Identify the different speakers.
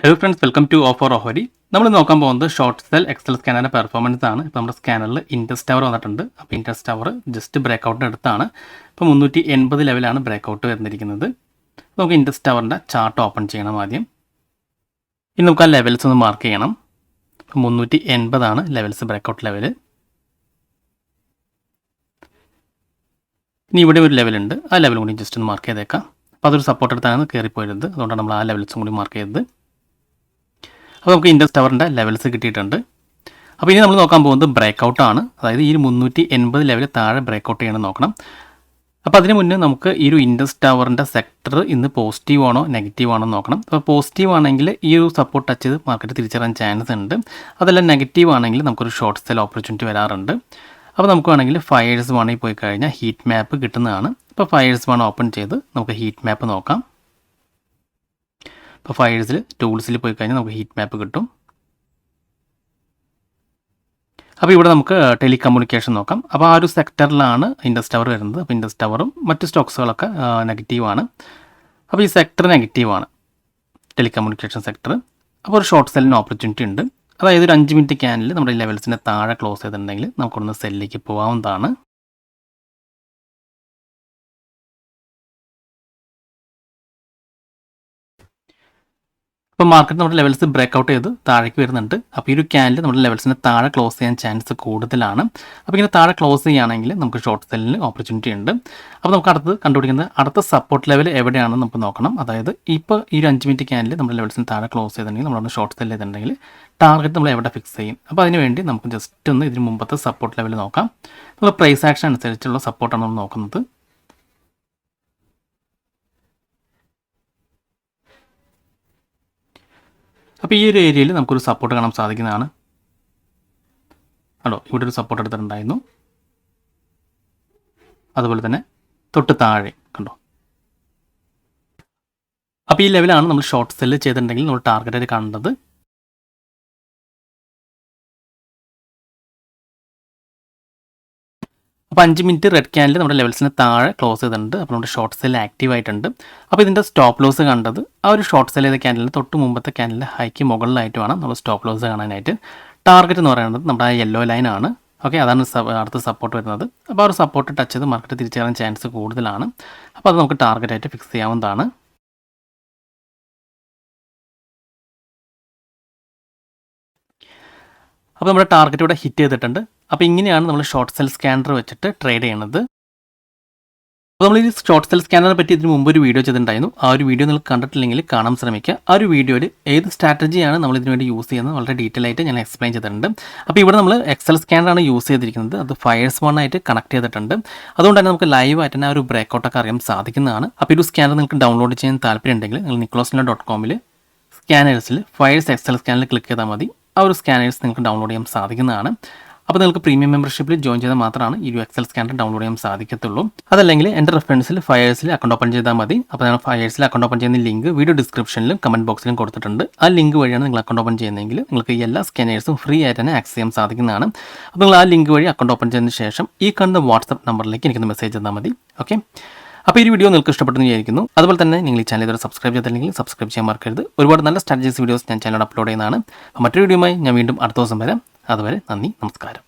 Speaker 1: Hello friends, welcome to offer ഓഹരി. നമ്മൾ നോക്കാൻ പോകുന്നത് ഷോർട്ട് സെൽ എക്സൽ സ്കാനറിൻ്റെ പെർഫോമൻസ് ആണ്. ഇപ്പോൾ നമ്മുടെ സ്കാനറിൽ ഇൻട്രസ്റ്റ് ടവർ വന്നിട്ടുണ്ട്. അപ്പോൾ ഇൻട്രസ്റ്റ് ടവർ ജസ്റ്റ് ബ്രേക്കൗട്ടിന് അടുത്താണ്. ഇപ്പോൾ 380 ലെവലാണ് ബ്രേക്കൗട്ട് വരുന്നിരിക്കുന്നത്. നമുക്ക് ഇൻട്രസ്റ്റ് ടവറിൻ്റെ ചാർട്ട് ഓപ്പൺ ചെയ്യണം ആദ്യം. ഇനി നമുക്ക് ആ ലെവൽസ് ഒന്ന് മാർക്ക് ചെയ്യണം. ഇപ്പോൾ 380 ലെവൽസ്, ബ്രേക്കൗട്ട് ലെവൽ. ഇനി ഇവിടെ ഒരു ലെവലുണ്ട്, ആ ലെവലും കൂടി ജസ്റ്റ് ഒന്ന് മാർക്ക് ചെയ്തേക്കാം. അപ്പോൾ അതൊരു സപ്പോർട്ട് എടുത്താണ് കയറിപ്പോയത്, അതുകൊണ്ടാണ് നമ്മൾ ആ ലെവൽസും കൂടി മാർക്ക് ചെയ്തത്. അപ്പോൾ നമുക്ക് ഇൻട്രസ്റ്റ് ടവറിൻ്റെ ലെവൽസ് കിട്ടിയിട്ടുണ്ട്. അപ്പോൾ ഇനി നമ്മൾ നോക്കാൻ പോകുന്നത് ബ്രേക്കൗട്ട് ആണ്. അതായത് ഈ 380 ലെവൽ താഴെ ബ്രേക്കൗട്ട് ചെയ്യണം നോക്കണം. അപ്പോൾ അതിന് മുന്നേ നമുക്ക് ഈ ഒരു ഇൻട്രസ്റ്റ് ടവറിൻ്റെ സെക്ടർ ഇന്ന് പോസിറ്റീവ് ആണോ നെഗറ്റീവ് ആണോ നോക്കണം. അപ്പോൾ പോസിറ്റീവ് ആണെങ്കിൽ ഈ ഒരു സപ്പോർട്ട് ടച്ച് ചെയ്ത് മാർക്കറ്റ് തിരിച്ചറിയാൻ ചാൻസ് ഉണ്ട്. അതല്ല നെഗറ്റീവ് ആണെങ്കിൽ നമുക്കൊരു ഷോർട്ട് സെൽ ഓപ്പർച്യൂണിറ്റി വരാറുണ്ട്. അപ്പോൾ നമുക്ക് വേണമെങ്കിൽ ഫയേഴ്സ് വേണമെങ്കിൽ പോയി കഴിഞ്ഞാൽ ഹീറ്റ് മാപ്പ് കിട്ടുന്നതാണ്. അപ്പോൾ ഫയേഴ്സ് വേണം ഓപ്പൺ ചെയ്ത് നമുക്ക് ഹീറ്റ് മാപ്പ് നോക്കാം. ഇപ്പോൾ ഫയേഴ്സിൽ ടൂൾസിൽ പോയി കഴിഞ്ഞാൽ നമുക്ക് ഹീറ്റ് മാപ്പ് കിട്ടും. അപ്പോൾ ഇവിടെ നമുക്ക് ടെലികമ്മ്യൂണിക്കേഷൻ നോക്കാം. അപ്പോൾ ആ ഒരു സെക്ടറിലാണ് ഇൻട്രസ്റ്റ് ടവർ വരുന്നത്. അപ്പോൾ ഇൻട്രസ്റ്റ് ടവറും മറ്റ് സ്റ്റോക്സുകളൊക്കെ നെഗറ്റീവാണ്. അപ്പോൾ ഈ സെക്ടർ നെഗറ്റീവാണ്, ടെലികമ്മ്യൂണിക്കേഷൻ സെക്ടർ. അപ്പോൾ ഒരു ഷോർട്ട് സെല്ലിന് ഓപ്പർച്യൂണിറ്റി ഉണ്ട്. അതായത് ഒരു 5 മിനിറ്റ് ക്യാനിൽ നമ്മുടെ ലെവൽസിൻ്റെ താഴെ ക്ലോസ് ചെയ്തിട്ടുണ്ടെങ്കിൽ നമുക്കൊന്ന് സെല്ലിലേക്ക് പോകാവുന്നതാണ്. ഇപ്പോൾ മാർക്കറ്റ് നമ്മുടെ ലെവൽസ് ബ്രേക്കൗട്ട് ചെയ്ത് താഴേക്ക് വരുന്നുണ്ട്. അപ്പോൾ ഈ ഒരു ക്യാനിൽ നമ്മുടെ ലെവൽസിന് താഴെ ക്ലോസ് ചെയ്യാൻ ചാൻസ് കൂടുതലാണ്. അപ്പോൾ ഇങ്ങനെ താഴെ ക്ലോസ് ചെയ്യുകയാണെങ്കിൽ നമുക്ക് ഷോർട്ട് സെല്ലിന് ഓപ്പർച്യൂണിറ്റി ഉണ്ട്. അപ്പോൾ നമുക്ക് അടുത്ത് കണ്ടുപിടിക്കുന്നത് അടുത്ത സപ്പോർട്ട് ലെവൽ എവിടെയാണെന്ന് നമുക്ക് നോക്കണം. അതായത് ഇപ്പോൾ ഈ ഒരു 5 മിനിറ്റ് ക്യാനിൽ നമ്മുടെ ലെവൽസിന് താഴെ ക്ലോസ് ചെയ്തിട്ടുണ്ടെങ്കിൽ നമ്മളൊന്ന് ഷോർട്ട് സെല്ല് ചെയ്തിട്ടുണ്ടെങ്കിൽ ടാർഗറ്റ് നമ്മൾ എവിടെ ഫിക്സ് ചെയ്യും. അപ്പോൾ അതിന് വേണ്ടി നമുക്ക് ജസ്റ്റ് ഒന്ന് ഇതിന് മുമ്പത്തെ സപ്പോർട്ട് ലെവൽ നോക്കാം. നമ്മൾ പ്രൈസ് ആക്ഷൻ അനുസരിച്ചുള്ള സപ്പോർട്ടാണ് നമ്മൾ നോക്കുന്നത്. അപ്പോൾ ഈ ഒരു ഏരിയയിൽ നമുക്കൊരു സപ്പോർട്ട് കാണാൻ സാധിക്കുന്നതാണ്. കണ്ടോ, ഇവിടെ ഒരു സപ്പോർട്ട് എടുത്തിട്ടുണ്ടായിരുന്നു. അതുപോലെ തന്നെ തൊട്ട് താഴെ കണ്ടോ. അപ്പോൾ ഈ ലെവലാണ് നമ്മൾ ഷോർട്ട് സെല്ല് ചെയ്തിട്ടുണ്ടെങ്കിൽ നമ്മൾ ടാർഗറ്റായിട്ട് കാണേണ്ടത്. അപ്പോൾ 5 മിനിറ്റ് റെഡ് ക്യാനിൽ നമ്മുടെ ലെവൽസിന് താഴെ ക്ലോസ് ചെയ്തിട്ടുണ്ട്. അപ്പോൾ നമ്മുടെ ഷോർട്ട് സെല്ല് ആക്റ്റീവ് ആയിട്ടുണ്ട്. അപ്പോൾ ഇതിൻ്റെ സ്റ്റോപ്പ് ലോസ് കണ്ടത് ആ ഒരു ഷോർട്ട് സെല്ല് ചെയ്ത ക്യാനിൽ തൊട്ട് മുമ്പത്തെ ക്യാനിലെ ഹൈക്ക് മുകളിലായിട്ട് വേണം നമ്മൾ സ്റ്റോപ്പ് ലോസ് കാണാനായിട്ട്. ടാർഗറ്റ് എന്ന് പറയുന്നത് നമ്മുടെ യെല്ലോ ലൈനാണ്. ഓക്കെ, അതാണ് അടുത്ത സപ്പോർട്ട് വരുന്നത്. അപ്പോൾ ആ ഒരു സപ്പോർട്ട് ടച്ച് ചെയ്ത് മാർക്കറ്റ് തിരിച്ചറിയാൻ ചാൻസ് കൂടുതലാണ്. അപ്പോൾ അത് നമുക്ക് ടാർഗറ്റായിട്ട് ഫിക്സ് ചെയ്യാവുന്നതാണ്. അപ്പോൾ നമ്മുടെ ടാർഗറ്റ് ഇവിടെ ഹിറ്റ് ചെയ്തിട്ടുണ്ട്. അപ്പോൾ ഇങ്ങനെയാണ് നമ്മൾ ഷോർട്ട് സെൽ സ്കാനർ വെച്ചിട്ട് ട്രേഡ് ചെയ്യുന്നത്. അപ്പോൾ നമ്മൾ ഈ ഷോർട്ട് സെൽ സ്കാനറിനെ പറ്റി ഇതിന് മുമ്പ് ഒരു വീഡിയോ ചെയ്തിട്ടുണ്ടായിരുന്നു. ആ ഒരു വീഡിയോ നിങ്ങൾ കണ്ടിട്ടില്ലെങ്കിൽ കാണാൻ ശ്രമിക്കുക. ആ ഒരു വീഡിയോയിൽ ഏത് സ്ട്രാറ്റജിയാണ് നമ്മൾ ഇതിനു വേണ്ടി യൂസ് ചെയ്യുന്നത് വളരെ ഡീറ്റെയിൽ ആയിട്ട് ഞാൻ എക്സ്പ്ലെയിൻ ചെയ്തിട്ടുണ്ട്. അപ്പോൾ ഇവിടെ നമ്മൾ എക്സൽ സ്കാനറാണ് യൂസ് ചെയ്തിരിക്കുന്നത്. അത് ഫയേഴ്സ് ആയിട്ട് കണക്ട് ചെയ്തിട്ടുണ്ട്. അതുകൊണ്ട് തന്നെ നമുക്ക് ലൈവ് ആയിട്ട് തന്നെ ആ ഒരു ബ്രേക്കൗട്ടൊക്കെ അറിയാൻ സാധിക്കുന്നതാണ്. അപ്പോൾ ഈ ഒരു സ്കാനർ നിങ്ങൾക്ക് ഡൗൺലോഡ് ചെയ്യാൻ താല്പര്യം ഉണ്ടെങ്കിൽ നിങ്ങൾ nikolosnila.com സ്കാനേഴ്സിൽ ഫയേഴ്സ് എക്സൽ സ്കാനറിൽ ക്ലിക്ക് ചെയ്താൽ മതി. ആ ഒരു സ്കാനേഴ്സ് നിങ്ങൾക്ക് ഡൗൺലോഡ് ചെയ്യാൻ സാധിക്കുന്നതാണ്. അപ്പോൾ നിങ്ങൾക്ക് പ്രീമിയം മെമ്പർഷിപ്പിൽ ജോയിൻ ചെയ്താൽ മാത്രമാണ് ഈ ഒരു എക്സൽ സ്കാനർ ഡൗൺലോഡ് ചെയ്യാൻ സാധിക്കത്തുള്ളൂ. അതല്ലെങ്കിൽ എൻ്റെ റെഫറൻസിൽ ഫയേഴ്സിൽ അക്കൗണ്ട് ഓപ്പൺ ചെയ്താൽ മതി. അപ്പോൾ ഞാൻ ഫയേഴ്സിൽ അക്കൗണ്ട് ഓപ്പൺ ചെയ്യുന്ന ലിങ്ക് വീഡിയോ ഡിസ്ക്രിപ്ഷനിലും കമൻറ്റ് ബോക്സിലും കൊടുത്തിട്ടുണ്ട്. ആ ലിങ്ക് വഴിയാണ് നിങ്ങൾ അക്കൗണ്ട് ഓപ്പൺ ചെയ്യുന്നതെങ്കിൽ നിങ്ങൾക്ക് ഈ എല്ലാ സ്കാനേഴ്സും ഫ്രീ ആയിട്ട് തന്നെ ആക്സസ് ചെയ്യാൻ സാധിക്കുന്നതാണ്. അപ്പോൾ നിങ്ങൾ ആ ലിങ്ക് വഴി അക്കൗണ്ട് ഓപ്പൺ ചെയ്തതിന് ശേഷം ഈ കാണുന്ന വാട്സപ്പ് നമ്പറിലേക്ക് എനിക്കൊന്ന് മെസ്സേജ് ചെയ്താൽ മതി. ഓക്കെ, അപ്പോൾ ഈ വീഡിയോ നിങ്ങൾക്ക് ഇഷ്ടപ്പെട്ടെന്ന് വിചാരിക്കുന്നു. അതുപോലെ തന്നെ നിങ്ങൾ ഈ ചാനൽ ഇതുവരെ സബ്സ്ക്രൈബ് ചെയ്തില്ലെങ്കിൽ സബ്സ്ക്രൈബ് ചെയ്യാൻ മറക്കരുത്. ഒരുപാട് നല്ല സ്ട്രാറ്റജീസ് വീഡിയോസ് ഞാൻ ചാനലിൽ അപ്ലോഡ് ചെയ്യുന്നതാണ്. മറ്റൊരു വീഡിയോയുമായി ഞാൻ വീണ്ടും അടുത്ത ദിവസം വരാം. അതുവരെ നന്ദി, നമസ്കാരം.